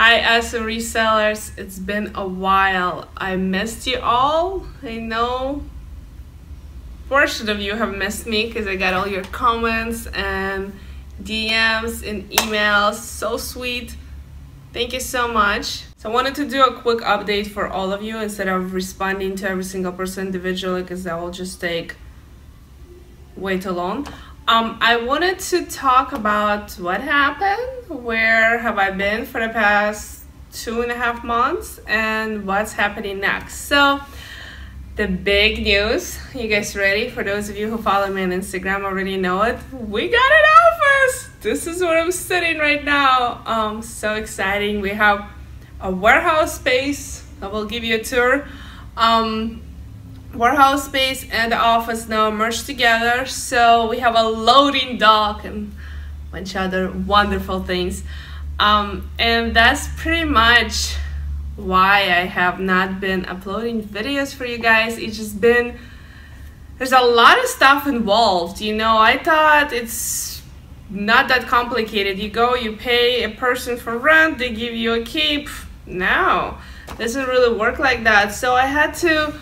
Hi, us resellers. It's been a while. I missed you all. I know portion of you have missed me because I got all your comments and DMs and emails. So sweet. Thank you so much. So I wanted to do a quick update for all of you instead of responding to every single person individually, because that will just take way too long. I wanted to talk about what happened, where have I been for the past 2.5 months, and what's happening next. So the big news, you guys ready? For those of you who follow me on Instagram already know it. We got an office. This is where I'm sitting right now. So exciting. We have a warehouse space. I will give you a tour. Warehouse space and the office now merged together, so we have a loading dock and a bunch of other wonderful things, and that's pretty much why I have not been uploading videos for you guys. It's just been, there's a lot of stuff involved, you know. I thought it's not that complicated. You go, you pay a person for rent, they give you a key. No, it doesn't really work like that. So I had to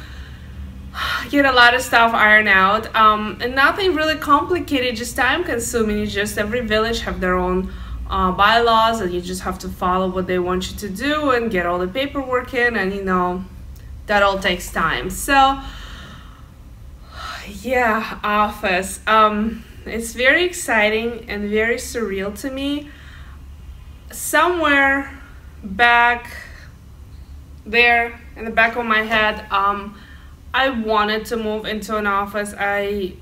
get a lot of stuff ironed out, and nothing really complicated, just time consuming. It's just every village have their own bylaws, and you just have to follow what they want you to do and get all the paperwork in, and you know, that all takes time. So yeah, office, it's very exciting and very surreal to me. Somewhere back there in the back of my head, I wanted to move into an office. I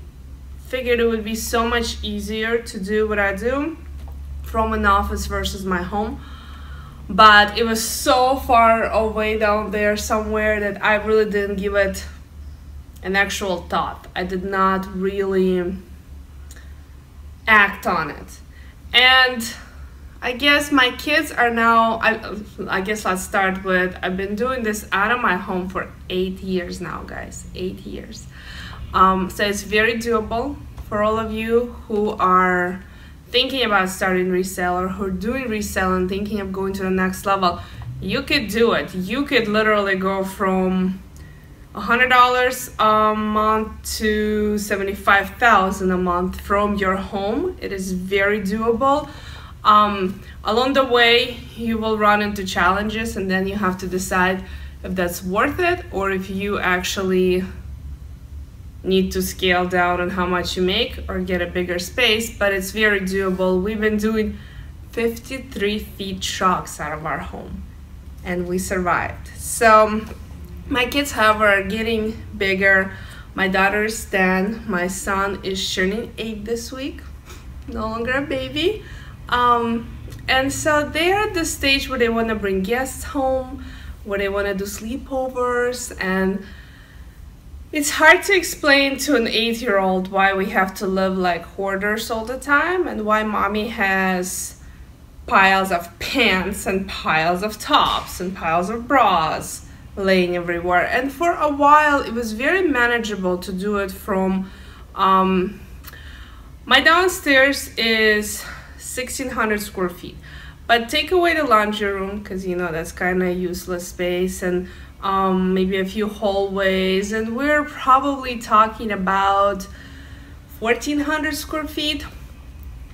figured it would be so much easier to do what I do from an office versus my home. But it was so far away down there somewhere that I really didn't give it an actual thought. I did not really act on it. And I guess my kids are now, I guess let's start with, I've been doing this out of my home for 8 years now, guys, 8 years. So it's very doable for all of you who are thinking about starting resale or who are doing resale and thinking of going to the next level. You could do it. You could literally go from $100 a month to $75,000 a month from your home. It is very doable. Along the way, you will run into challenges, and then you have to decide if that's worth it or if you actually need to scale down on how much you make or get a bigger space, but it's very doable. We've been doing 53 feet trucks out of our home, and we survived. So my kids, however, are getting bigger. My daughter is 10. My son is turning 8 this week. No longer a baby. And so they're at the stage where they want to bring guests home, where they want to do sleepovers, and it's hard to explain to an 8-year-old why we have to live like hoarders all the time and why mommy has piles of pants and piles of tops and piles of bras laying everywhere. And for a while it was very manageable to do it from my downstairs is 1,600 square feet, but take away the laundry room, because you know that's kind of useless space, and maybe a few hallways, and we're probably talking about 1,400 square feet.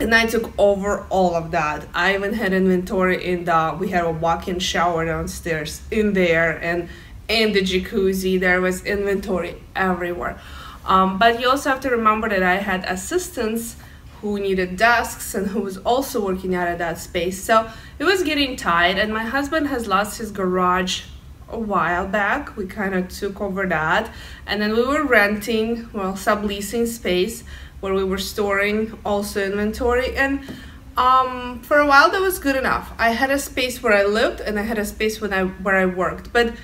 And I took over all of that. I even had inventory in the, we had a walk-in shower downstairs in there, and in the jacuzzi there was inventory everywhere. But you also have to remember that I had assistants who needed desks and who was also working out of that space. So it was getting tight, and my husband has lost his garage a while back. We kind of took over that, and then we were renting, well, subleasing space where we were storing also inventory, and for a while that was good enough. I had a space where I lived and I had a space where I worked. But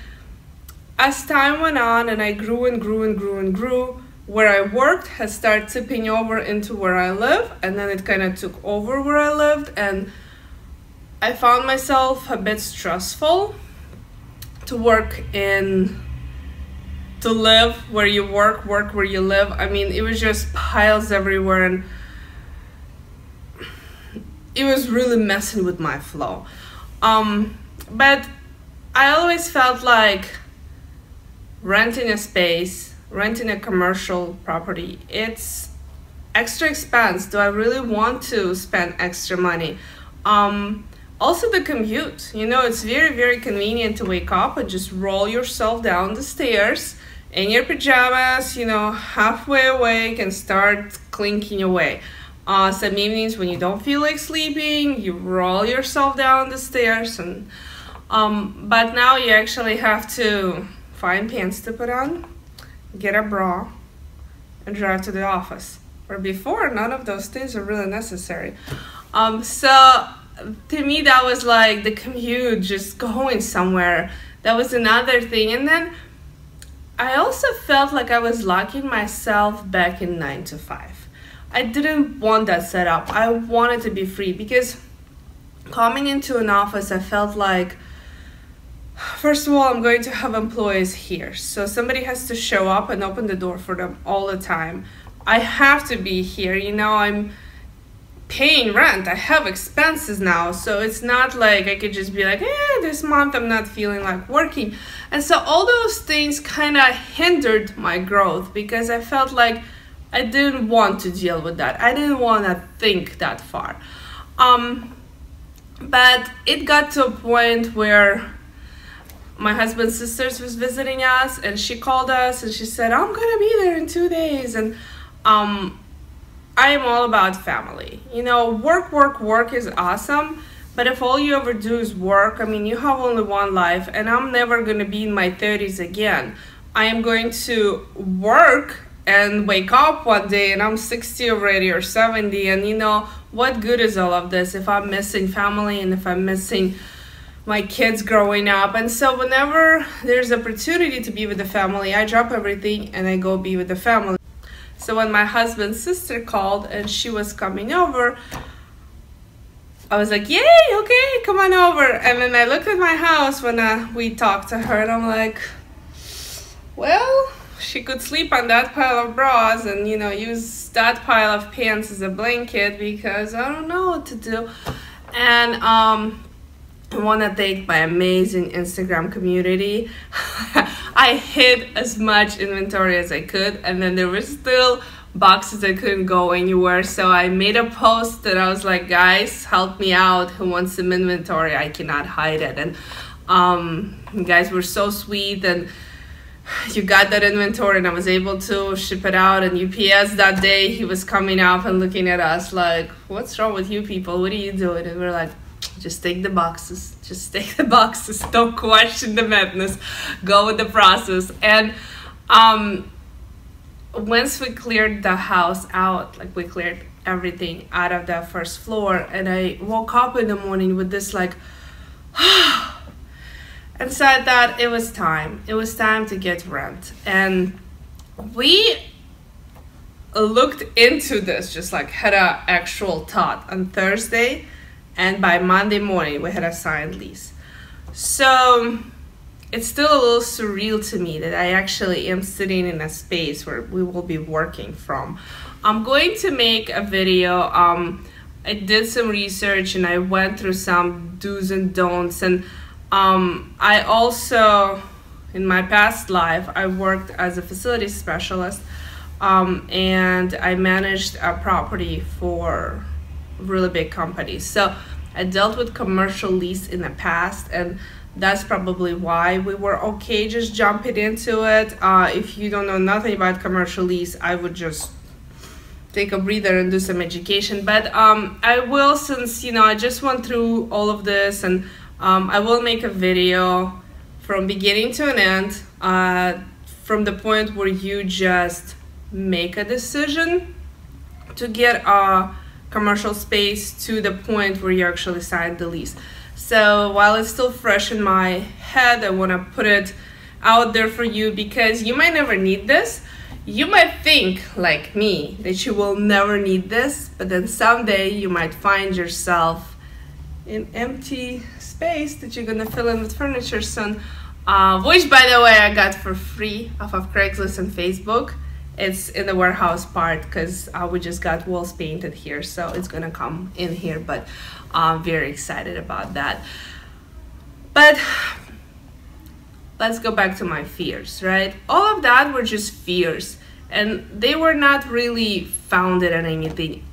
as time went on and I grew and grew and grew and grew, where I worked has started tipping over into where I live, and then it kind of took over where I lived, and I found myself a bit stressful to work in, to live where you work where you live. I mean, it was just piles everywhere, and it was really messing with my flow. But I always felt like renting a space, renting a commercial property, it's extra expense. Do I really want to spend extra money? Also the commute, it's very, very convenient to wake up and just roll yourself down the stairs in your pajamas, halfway awake, and start clinking away. Some evenings when you don't feel like sleeping, you roll yourself down the stairs, and but now you actually have to find pants to put on, get a bra, and drive to the office. Where before, none of those things are really necessary. So to me, that was like the commute, just going somewhere. That was another thing. And then I also felt like I was locking myself back in 9 to 5. I didn't want that setup. I wanted to be free, because coming into an office, I felt like, first of all, I'm going to have employees here. So somebody has to show up and open the door for them all the time. I have to be here. I'm paying rent. I have expenses now. So it's not like I could just be like, this month I'm not feeling like working. And so all those things kind of hindered my growth, because I felt like I didn't want to deal with that. I didn't want to think that far. But it got to a point where my husband's sisters was visiting us, and she called us and she said, I'm gonna be there in 2 days. And I am all about family. Work is awesome, but if all you ever do is work, you have only one life, and I'm never gonna be in my 30s again. I am going to work and wake up one day and I'm 60 already, or 70, and what good is all of this if I'm missing family and if I'm missing my kids growing up? And so whenever there's opportunity to be with the family, I drop everything and I go be with the family. So when my husband's sister called and she was coming over, I was like, yay, okay, come on over. And then I looked at my house when we talked to her, and I'm like, well, she could sleep on that pile of bras and, use that pile of pants as a blanket, because I don't know what to do. And I want to thank my amazing Instagram community. I hid as much inventory as I could, and then there were still boxes that couldn't go anywhere. So I made a post that I was like, guys, help me out. Who wants some inventory? I cannot hide it. And you guys were so sweet, and you got that inventory, and I was able to ship it out. And UPS that day, he was coming up and looking at us like, what's wrong with you people? What are you doing? And we're like, just take the boxes. Just take the boxes. Don't question the madness. Go with the process. And once we cleared the house out, like we cleared everything out of the first floor, and I woke up in the morning with this like, and said that it was time. It was time to get rent. And we looked into this, just like had an actual thought on Thursday, and by Monday morning we had a signed lease. So it's still a little surreal to me that I actually am sitting in a space where we will be working from. I'm going to make a video. I did some research and I went through some do's and don'ts, and I also, in my past life, I worked as a facilities specialist, and I managed a property for really big companies. So I dealt with commercial lease in the past, and that's probably why we were okay just jumping into it. If you don't know nothing about commercial lease, I would just take a breather and do some education. But I will, since I just went through all of this, and I will make a video from beginning to an end, from the point where you just make a decision to get a commercial space to the point where you actually sign the lease. So while it's still fresh in my head, I want to put it out there for you, because you might never need this. You might think, like me, that you will never need this, but then someday you might find yourself in empty space that you're gonna fill in with furniture soon, which, by the way, I got for free off of Craigslist and Facebook. It's in the warehouse part, because we just got walls painted here, so it's gonna come in here, but I'm very excited about that. But let's go back to my fears, right? All of that were just fears, and they were not really founded on anything.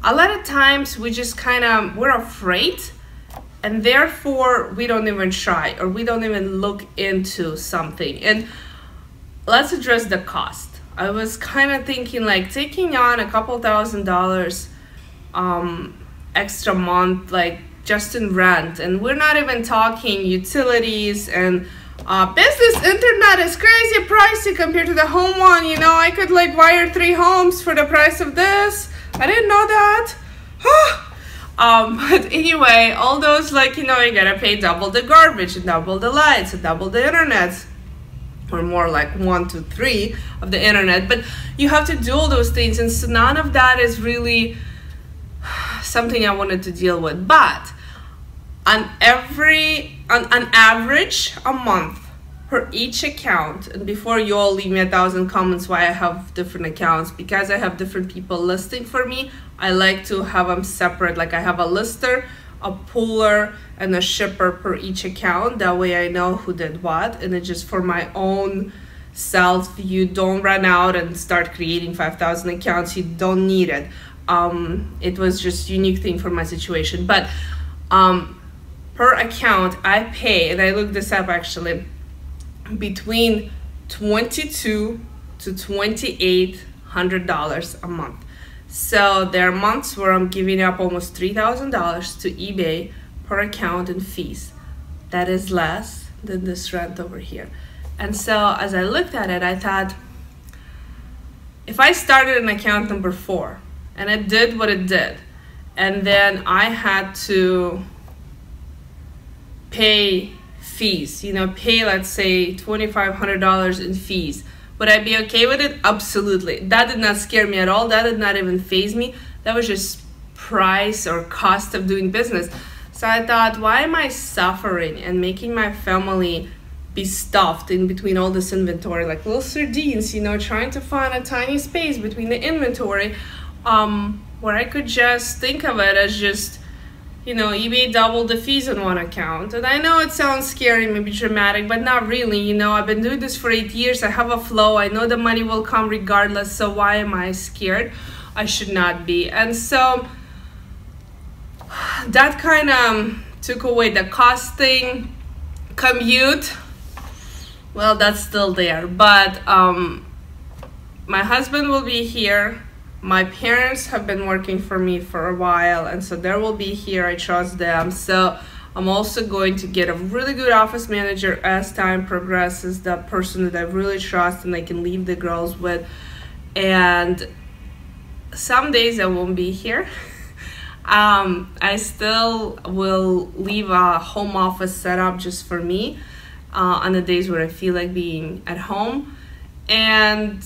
A lot of times we just we're afraid, and therefore we don't even try, or we don't even look into something. And let's address the cost. I was kind of thinking like taking on a couple $1,000 extra month, like just in rent, and we're not even talking utilities and business internet is crazy pricey compared to the home one. You know, I could like wire 3 homes for the price of this. I didn't know that. But anyway, all those, like, you know, you gotta pay double the garbage and double the lights and double the internet, or more like 1 to 3 of the internet. But you have to do all those things, and so none of that is really something I wanted to deal with. But on average a month per each account, and before you all leave me 1,000 comments why I have different accounts, because I have different people listing for me, I like to have them separate. Like I have a lister, a puller, and a shipper per each account. That way I know who did what, and it's just for my own self. You don't run out and start creating 5,000 accounts. You don't need it. It was just unique thing for my situation. But per account I pay, and I looked this up actually, between $2,200 to $2,800 a month. So there are months where I'm giving up almost $3,000 to eBay per account in fees. That is less than this rent over here. And so as I looked at it, I thought, if I started an account number 4 and it did what it did, and then I had to pay fees, you know, pay, let's say $2,500 in fees, would I be okay with it? Absolutely. That did not scare me at all. That did not even faze me. That was just price or cost of doing business. So I thought, why am I suffering and making my family be stuffed in between all this inventory, like little sardines, you know, trying to find a tiny space between the inventory, where I could just think of it as just, you know, eBay doubled the fees on one account. And I know it sounds scary, maybe dramatic, but not really. You know, I've been doing this for 8 years. I have a flow. I know the money will come regardless. So why am I scared? I should not be. And so that kind of took away the cost thing. Commute, well, that's still there. But my husband will be here. My parents have been working for me for a while, and so they will be here. I trust them. So I'm also going to get a really good office manager as time progresses, that person that I really trust and I can leave the girls with. And some days I won't be here. I still will leave a home office set up just for me on the days where I feel like being at home. And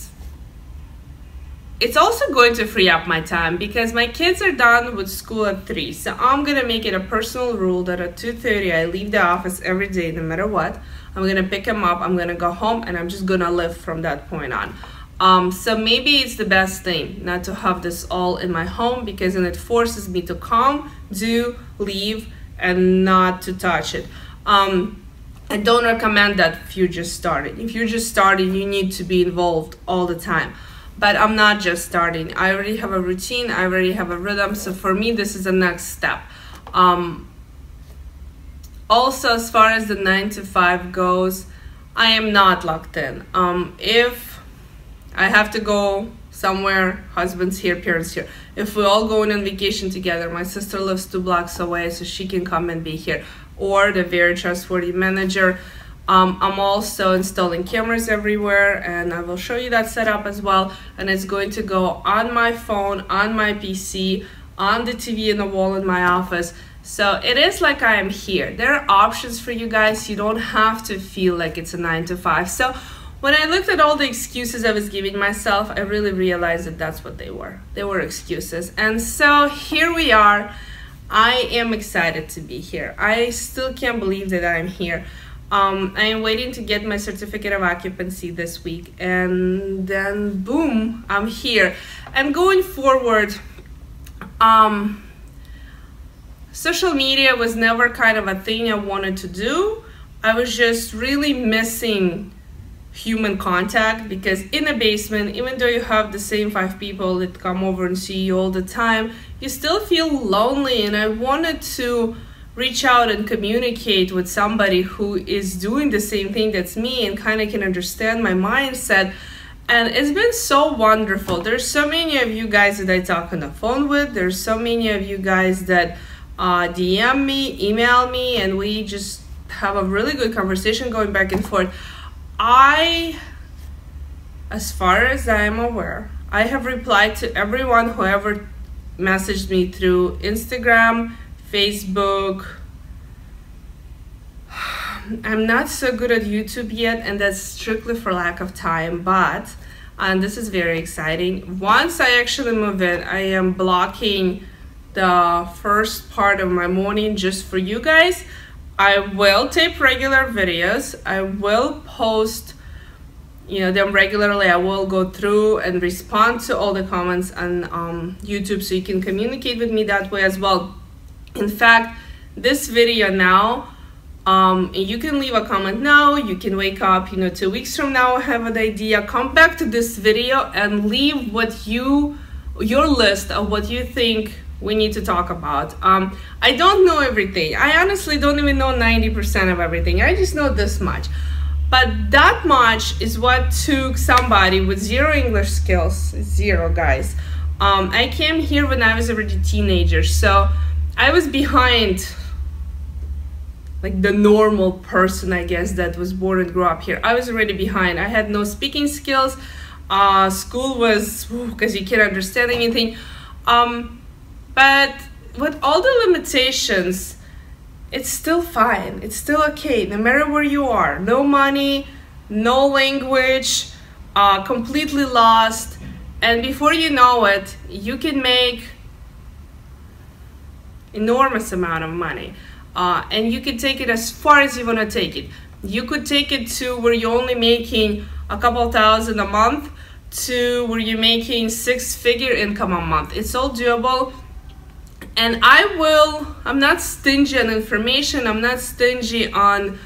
it's also going to free up my time because my kids are done with school at 3. So I'm going to make it a personal rule that at 2:30 I leave the office every day, no matter what. I'm going to pick them up, I'm going to go home, and I'm just going to live from that point on. So maybe it's the best thing not to have this all in my home, because then it forces me to come, do, leave, and not to touch it. I don't recommend that if you're just starting. If you're just starting, you need to be involved all the time. But I'm not just starting. I already have a routine. I already have a rhythm. So for me, this is the next step. Also, as far as the 9 to 5 goes, I am not locked in. If I have to go somewhere, husband's here, parents here. If we're all going on vacation together, my sister lives 2 blocks away, so she can come and be here. Or the very trustworthy manager. I'm also installing cameras everywhere, and I will show you that setup as well. And it's going to go on my phone, on my PC, on the TV in the wall in my office. So it is like I am here. There are options for you guys. You don't have to feel like it's a 9 to 5. So when I looked at all the excuses I was giving myself, I really realized that that's what they were. They were excuses. And so here we are. I am excited to be here. I still can't believe that I'm here. I am waiting to get my certificate of occupancy this week, and then boom, I'm here. And going forward, social media was never kind of a thing I wanted to do. I was just really missing human contact, because in a basement, even though you have the same 5 people that come over and see you all the time, you still feel lonely. And I wanted to reach out and communicate with somebody who is doing the same thing that's me and kind of can understand my mindset. And it's been so wonderful. There's so many of you guys that I talk on the phone with. There's so many of you guys that DM me, email me, and we just have a really good conversation going back and forth. As far as I am aware, I have replied to everyone who ever messaged me through Instagram, Facebook. I'm not so good at YouTube yet, and that's strictly for lack of time, but and this is very exciting. Once I actually move in, I am blocking the first part of my morning just for you guys. I will tape regular videos. I will post them regularly. I will go through and respond to all the comments on YouTube, so you can communicate with me that way as well. In fact, this video now, you can leave a comment now. You can wake up 2 weeks from now, have an idea, come back to this video and leave your list of what you think we need to talk about. I don't know everything. I honestly don't even know 90% of everything. I just know this much. But that much is what took somebody with 0 English skills, 0 guys. I came here when I was already a teenager, so I was behind like the normal person, I guess, that was born and grew up here. I was already behind. I had no speaking skills. School was, because you can't understand anything. But with all the limitations, it's still fine. It's still okay, no matter where you are. No money, no language, completely lost. And before you know it, you can make enormous amount of money. And you can take it as far as you want to take it. You could take it to where you're only making a couple thousand a month to where you're making 6-figure income a month. It's all doable. And I'm not stingy on information. I'm not stingy on,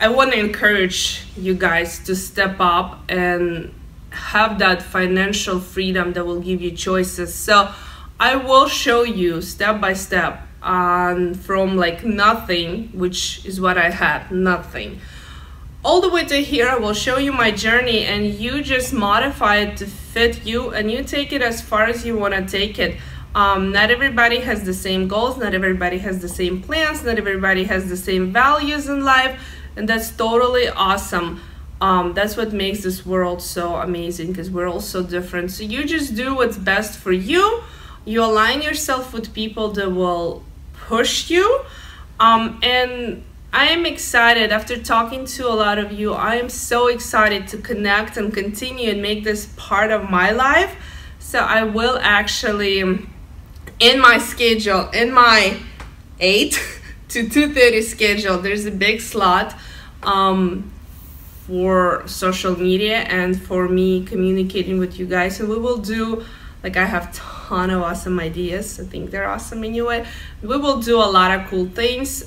I want to encourage you guys to step up and have that financial freedom that will give you choices. So I will show you step by step from like nothing, which is what I had, nothing, all the way to here. I will show you my journey, and you just modify it to fit you, and you take it as far as you want to take it. Not everybody has the same goals, not everybody has the same plans, not everybody has the same values in life, and that's totally awesome. That's what makes this world so amazing, because we're all so different. So you just do what's best for you. You align yourself with people that will push you, and I am excited. After talking to a lot of you, I am so excited to connect and continue and make this part of my life. So I will actually, in my schedule, in my 8 to 2:30 schedule, there's a big slot for social media and for me communicating with you guys. And we will do, like, I have a ton of awesome ideas. I think they're awesome anyway. We will do a lot of cool things.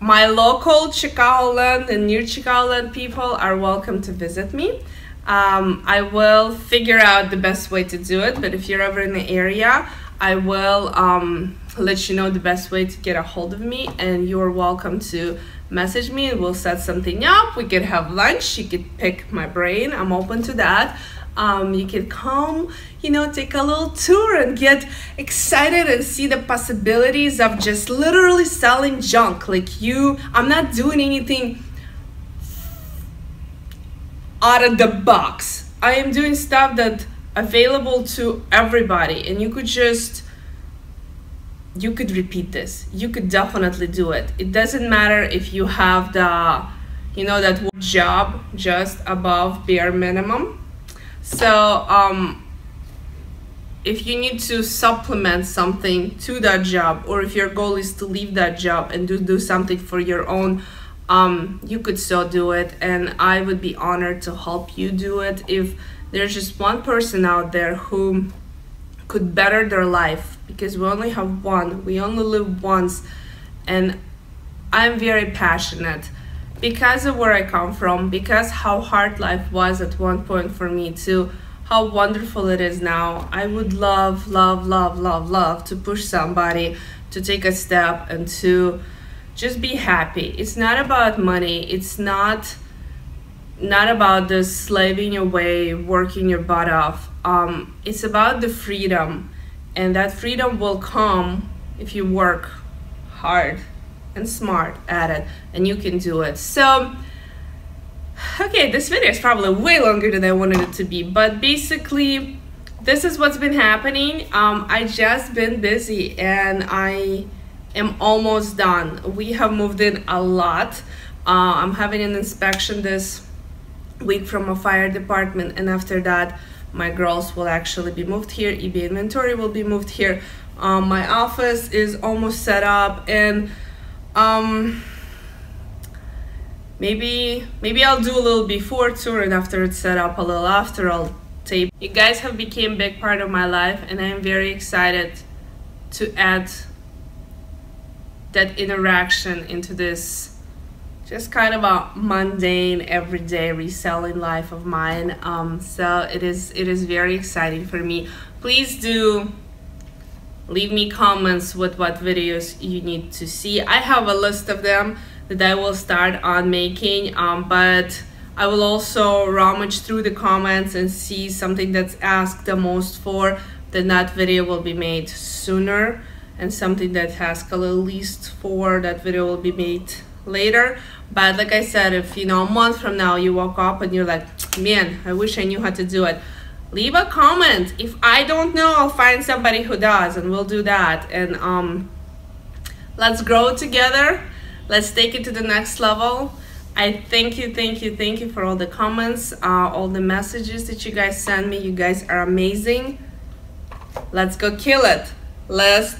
My local Chicagoland and near Chicagoland people are welcome to visit me. I will figure out the best way to do it, but if you're ever in the area, I will let you know the best way to get a hold of me, and you're welcome to message me and we'll set something up. We could have lunch, you could pick my brain, I'm open to that. You could come, take a little tour and get excited and see the possibilities of just literally selling junk. I'm not doing anything out of the box. I am doing stuff that available to everybody, and you could repeat this. You could definitely do it. It doesn't matter if you have that job just above bare minimum. So if you need to supplement something to that job, or if your goal is to leave that job and do something for your own, you could still do it, and I would be honored to help you do it. If there's just one person out there who could better their life, because we only have one, we only live once. And I'm very passionate because of where I come from, because how hard life was at one point for me, to how wonderful it is now. I would love, love, love, love, love to push somebody to take a step and to just be happy. It's not about money. It's not about the slaving away, working your butt off. It's about the freedom, and that freedom will come if you work hard and smart at it, and you can do it. So okay, this video is probably way longer than I wanted it to be, but basically this is what's been happening. I just been busy and I am almost done. We have moved in a lot. I'm having an inspection this week from a fire department, and after that my girls will actually be moved here. eBay inventory will be moved here. My office is almost set up, and maybe I'll do a little before tour, and after it's set up, a little after, I'll tape. You guys have become a big part of my life, and I'm very excited to add that interaction into this just kind of a mundane, everyday reselling life of mine. So it is very exciting for me. Please do leave me comments with what videos you need to see. I have a list of them that I will start on making, but I will also rummage through the comments and see something that's asked the most for, then that video will be made sooner, and something that has a little least for, that video will be made later. But like I said, if a month from now you woke up and you're like, man, I wish I knew how to do it, leave a comment. If I don't know, I'll find somebody who does, and we'll do that. And let's grow together. Let's take it to the next level. I thank you for all the comments, all the messages that you guys send me. You guys are amazing. Let's go kill it. List.